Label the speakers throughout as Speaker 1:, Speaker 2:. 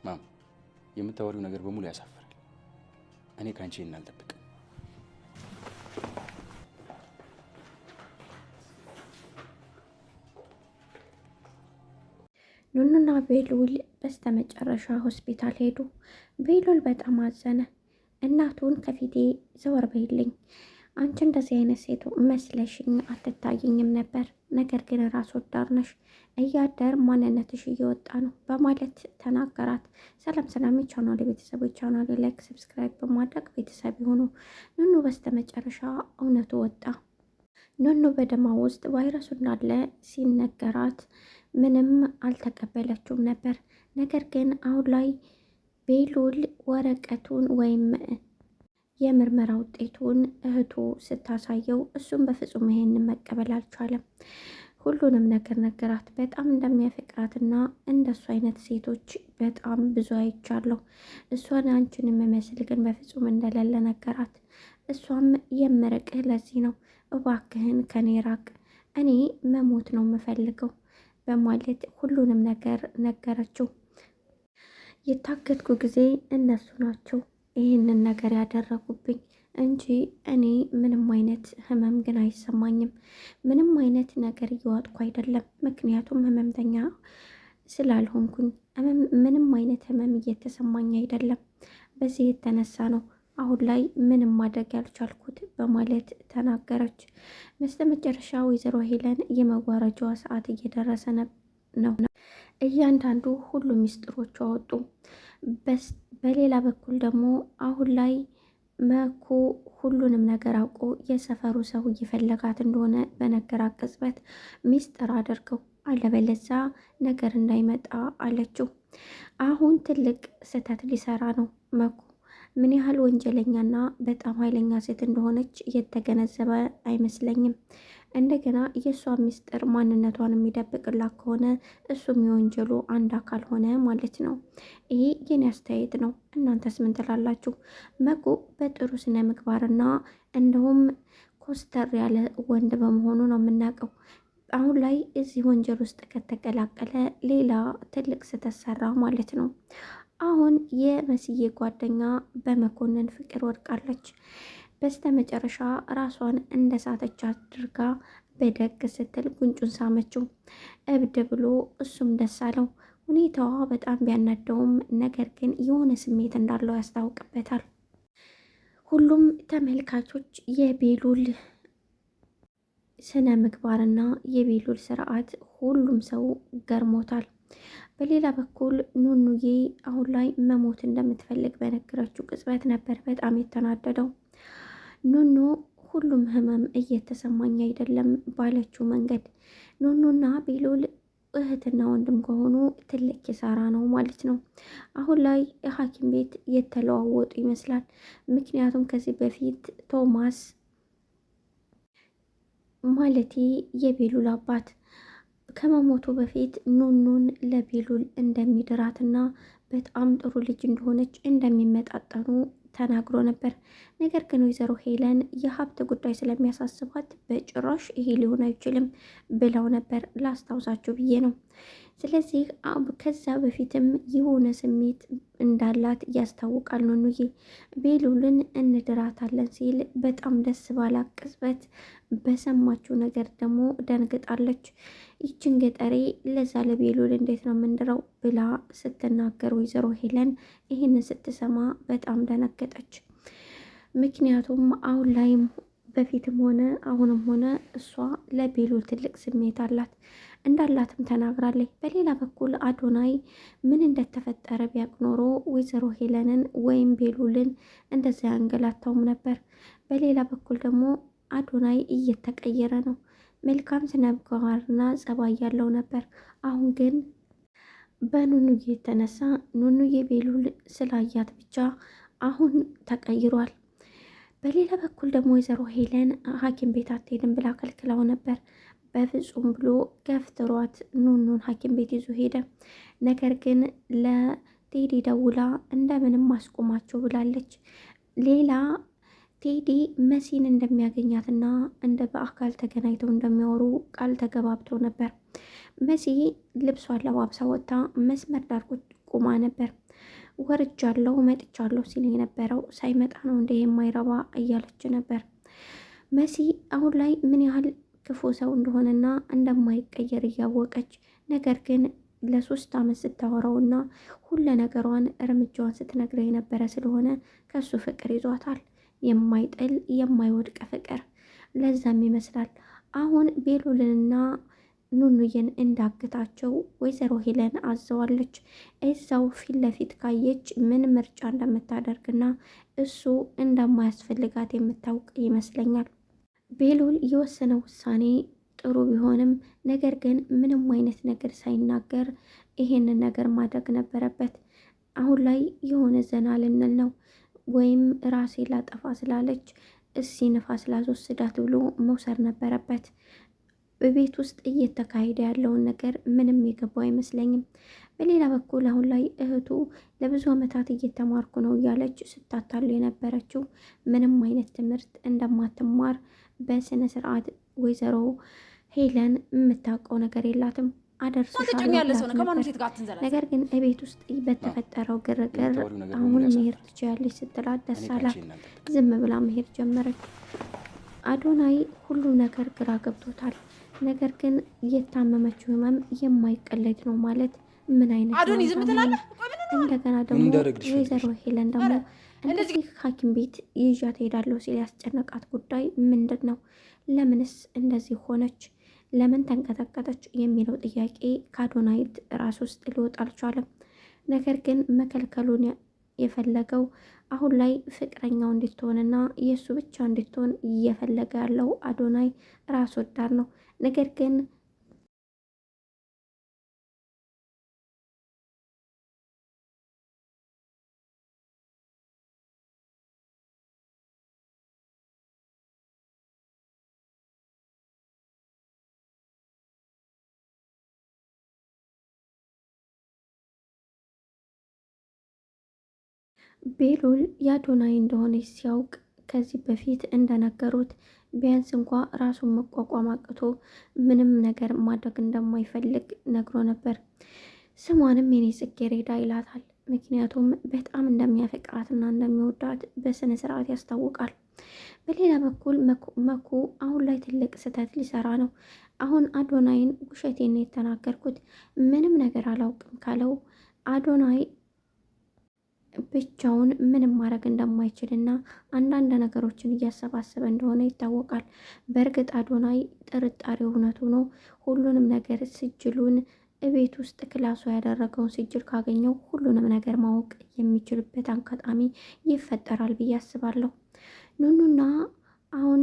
Speaker 1: ማም የምታወሪው ነገር በሙሉ ያሳፍራል። እኔ ካንቺ እናልጠብቅ።
Speaker 2: ኑኑና ቤሉል በስተመጨረሻ ሆስፒታል ሄዱ። ቤሉል በጣም አዘነ። እናቱን ከፊቴ ዘወር በይልኝ፣ አንቺ እንደዚህ አይነት ሴት መስለሽኝ አትታይኝም ነበር፣ ነገር ግን ራስ ወዳድ ነሽ፣ እያደር ማንነትሽ እየወጣ ነው በማለት ተናገራት። ሰላም ሰላም የቻናል ቤተሰቦች፣ ቻናል ላይክ ሰብስክራይብ በማድረግ ቤተሰብ የሆኑ ኑኑ በስተመጨረሻ እውነቱ ወጣ። ኑኑ በደማ ውስጥ ቫይረሱ እንዳለ ሲነገራት ምንም አልተቀበለችውም ነበር። ነገር ግን አሁን ላይ ቤሉል ወረቀቱን ወይም የምርመራ ውጤቱን እህቱ ስታሳየው እሱም በፍጹም ይሄንን መቀበል አልቻለም። ሁሉንም ነገር ነገራት። በጣም እንደሚያፈቅራትና እንደሱ አይነት ሴቶች በጣም ብዙ አይቻለሁ፣ እሷን አንቺን የምመስል ግን በፍጹም እንደሌለ ነገራት። እሷም የምርቅህ ለዚህ ነው፣ እባክህን ከኔ ራቅ፣ እኔ መሞት ነው የምፈልገው በማለት ሁሉንም ነገር ነገረችው። የታገትኩ ጊዜ እነሱ ናቸው ይህንን ነገር ያደረጉብኝ እንጂ እኔ ምንም አይነት ህመም ግን አይሰማኝም። ምንም አይነት ነገር እየዋጥኩ አይደለም፣ ምክንያቱም ህመምተኛ ስላልሆንኩኝ ምንም አይነት ህመም እየተሰማኝ አይደለም። በዚህ የተነሳ ነው አሁን ላይ ምንም ማድረግ ያልቻልኩት በማለት ተናገረች። በስተመጨረሻ ወይዘሮ ሄለን የመዋረጃዋ ሰዓት እየደረሰ ነው። እያንዳንዱ ሁሉ ሚስጥሮቹ አወጡ። በሌላ በኩል ደግሞ አሁን ላይ መኩ ሁሉንም ነገር አውቆ የሰፈሩ ሰው እየፈለጋት እንደሆነ በነገራት ቅጽበት ሚስጥር አድርገው አለበለዛ ነገር እንዳይመጣ አለችው። አሁን ትልቅ ስህተት ሊሰራ ነው መኩ። ምን ያህል ወንጀለኛና በጣም ኃይለኛ ሴት እንደሆነች እየተገነዘበ አይመስለኝም። እንደገና የእሷ ሚስጥር ማንነቷን የሚደብቅላት ከሆነ እሱም የወንጀሉ አንድ አካል ሆነ ማለት ነው። ይሄ የኔ አስተያየት ነው። እናንተስ ምን ትላላችሁ? መኩ በጥሩ ስነ ምግባርና እንደውም ኮስተር ያለ ወንድ በመሆኑ ነው የምናውቀው። አሁን ላይ እዚህ ወንጀል ውስጥ ከተቀላቀለ ሌላ ትልቅ ስህተት ሰራ ማለት ነው። አሁን የመስዬ ጓደኛ በመኮንን ፍቅር ወድቃለች። በስተመጨረሻ ራሷን እንደሳተች አድርጋ በደግ ስትል ጉንጩን ሳመችው። እብድ ብሎ እሱም ደስ አለው። ሁኔታዋ በጣም ቢያናደውም ነገር ግን የሆነ ስሜት እንዳለው ያስታውቅበታል። ሁሉም ተመልካቾች የቤሉል ስነ ምግባርና የቤሉል ስርዓት ሁሉም ሰው ገርሞታል። በሌላ በኩል ኑኑዬ አሁን ላይ መሞት እንደምትፈልግ በነገረችው ቅጽበት ነበር በጣም የተናደደው። ኑኑ ሁሉም ህመም እየተሰማኝ አይደለም ባለችው መንገድ ኑኑና ቤሉል እህትና ወንድም ከሆኑ ትልቅ ኪሳራ ነው ማለት ነው። አሁን ላይ የሐኪም ቤት የተለዋወጡ ይመስላል። ምክንያቱም ከዚህ በፊት ቶማስ ማለቴ የቤሉል አባት ከመሞቱ በፊት ኑኑን ለቤሉል እንደሚድራትና በጣም ጥሩ ልጅ እንደሆነች እንደሚመጣጠኑ ተናግሮ ነበር። ነገር ግን ወይዘሮ ሄለን የሀብት ጉዳይ ስለሚያሳስባት በጭራሽ ይሄ ሊሆን አይችልም ብለው ነበር። ላስታውሳችሁ ብዬ ነው። ስለዚህ ከዛ በፊትም የሆነ ስሜት እንዳላት ያስታውቃል። ኑኑዬ ቤሉልን እንድራታለን ሲል በጣም ደስ ባላት ቅጽበት በሰማችው ነገር ደግሞ ደንግጣለች። ይችን ገጠሬ ለዛ ለቤሉል እንዴት ነው የምንድረው ብላ ስትናገር ወይዘሮ ሄለን ይህንን ስትሰማ በጣም ደነገጠች። ምክንያቱም አሁን ላይም በፊትም ሆነ አሁንም ሆነ እሷ ለቤሉል ትልቅ ስሜት እንዳላትም ተናግራለች። በሌላ በኩል አዶናይ ምን እንደተፈጠረ ቢያውቅ ኖሮ ወይዘሮ ሄለንን ወይም ቤሉልን እንደዛ ያንገላታውም ነበር። በሌላ በኩል ደግሞ አዶናይ እየተቀየረ ነው። መልካም ስነምግባርና ጸባይ ያለው ነበር። አሁን ግን በኑኑዬ የተነሳ ኑኑዬ ቤሉል ስላያት ብቻ አሁን ተቀይሯል። በሌላ በኩል ደግሞ ወይዘሮ ሄለን ሐኪም ቤት አትሄድም ብላ ከልክላው ነበር። በፍጹም ብሎ ገፍትሯት ኑኑን ሐኪም ቤት ይዞ ሄደ። ነገር ግን ለቴዲ ደውላ እንደምንም ማስቆማቸው ብላለች። ሌላ ቴዲ መሲን እንደሚያገኛትና እንደ በአካል ተገናኝተው እንደሚያወሩ ቃል ተገባብተው ነበር። መሲ ልብሷን ለባብሳ ወጥታ መስመር ዳር ቁማ ነበር። ወርጃለሁ መጥቻለሁ ሲል የነበረው ሳይመጣ ነው እንደ የማይረባ እያለች ነበር። መሲ አሁን ላይ ምን ያህል ክፉ ሰው እንደሆነና እንደማይቀየር እያወቀች ነገር ግን ለ3 ዓመት ስታወራውና ሁለ ነገሯን እርምጃዋን ስትነግረው የነበረ ስለሆነ ከሱ ፍቅር ይዟታል። የማይጥል የማይወድቅ ፍቅር። ለዛም ይመስላል አሁን ቤሉልንና ኑኑዬን እንዳግታቸው ወይዘሮ ሄለን አዘዋለች። እዛው ፊት ለፊት ካየች ምን ምርጫ እንደምታደርግና እሱ እንደማያስፈልጋት የምታውቅ ይመስለኛል። ቤሉል የወሰነው ውሳኔ ጥሩ ቢሆንም ነገር ግን ምንም አይነት ነገር ሳይናገር ይሄንን ነገር ማድረግ ነበረበት። አሁን ላይ የሆነ ዘና ልንል ነው ወይም ራሴ ላጠፋ ስላለች እሲ ንፋስ ላስወስዳት ብሎ መውሰድ ነበረበት። በቤት ውስጥ እየተካሄደ ያለውን ነገር ምንም የገባው አይመስለኝም። በሌላ በኩል አሁን ላይ እህቱ ለብዙ ዓመታት እየተማርኩ ነው እያለች ስታታሉ የነበረችው ምንም አይነት ትምህርት እንደማትማር በስነ ስርዓት ወይዘሮ ሄለን የምታውቀው ነገር የላትም። ነገር ግን እቤት ውስጥ በተፈጠረው ግርግር አሁን መሄድ ትችያለች ስትላት ደስ አላት። ዝም ብላ መሄድ ጀመረች። አዶናይ ሁሉ ነገር ግራ ገብቶታል። ነገር ግን የታመመችው ህመም የማይቀለድ ነው ማለት ምን አይነት እንደገና ደግሞ ወይዘሮ ሄለን ደግሞ እንደዚህ ሐኪም ቤት ይዣት ሄዳለሁ ሲል ያስጨነቃት ጉዳይ ምንድን ነው? ለምንስ እንደዚህ ሆነች? ለምን ተንቀጠቀጠች? የሚለው ጥያቄ ከአዶናይት ራስ ውስጥ ሊወጣ አልቻለም። ነገር ግን መከልከሉን የፈለገው አሁን ላይ ፍቅረኛው እንድትሆንና የእሱ ብቻ እንድትሆን እየፈለገ ያለው አዶናይ ራስ ወዳድ ነው። ነገር ግን ቤሉል የአዶናይ እንደሆነች ሲያውቅ ከዚህ በፊት እንደነገሩት ቢያንስ እንኳ ራሱን መቋቋም አቅቶ ምንም ነገር ማድረግ እንደማይፈልግ ነግሮ ነበር። ስሟንም የኔ ጽጌረዳ ይላታል። ምክንያቱም በጣም እንደሚያፈቅራትና እንደሚወዳት በስነ ስርዓት ያስታውቃል። በሌላ በኩል መኩ አሁን ላይ ትልቅ ስህተት ሊሰራ ነው። አሁን አዶናይን ውሸቴን የተናገርኩት ምንም ነገር አላውቅም ካለው አዶናይ ብቻውን ምንም ማድረግ እንደማይችልና አንዳንድ ነገሮችን እያሰባሰበ እንደሆነ ይታወቃል። በእርግጥ አዶናይ ጥርጣሬው እውነቱ ነው። ሁሉንም ነገር ስጅሉን እቤት ውስጥ ክላሱ ያደረገውን ስጅል ካገኘው ሁሉንም ነገር ማወቅ የሚችልበት አጋጣሚ ይፈጠራል ብዬ አስባለሁ። ኑኑና አሁን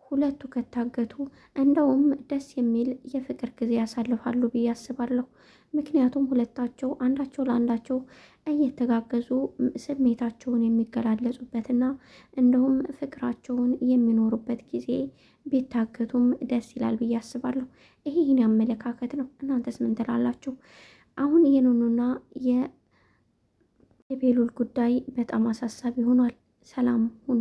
Speaker 2: ሁለቱ ከታገቱ እንደውም ደስ የሚል የፍቅር ጊዜ ያሳልፋሉ ብዬ አስባለሁ። ምክንያቱም ሁለታቸው አንዳቸው ለአንዳቸው እየተጋገዙ ስሜታቸውን የሚገላለጹበትና እንደውም ፍቅራቸውን የሚኖሩበት ጊዜ ቢታገቱም ደስ ይላል ብዬ አስባለሁ። ይህን አመለካከት ነው። እናንተስ ምን ትላላችሁ? አሁን የኑኑና የቤሉል ጉዳይ በጣም አሳሳቢ ሆኗል። ሰላም ሁኑ።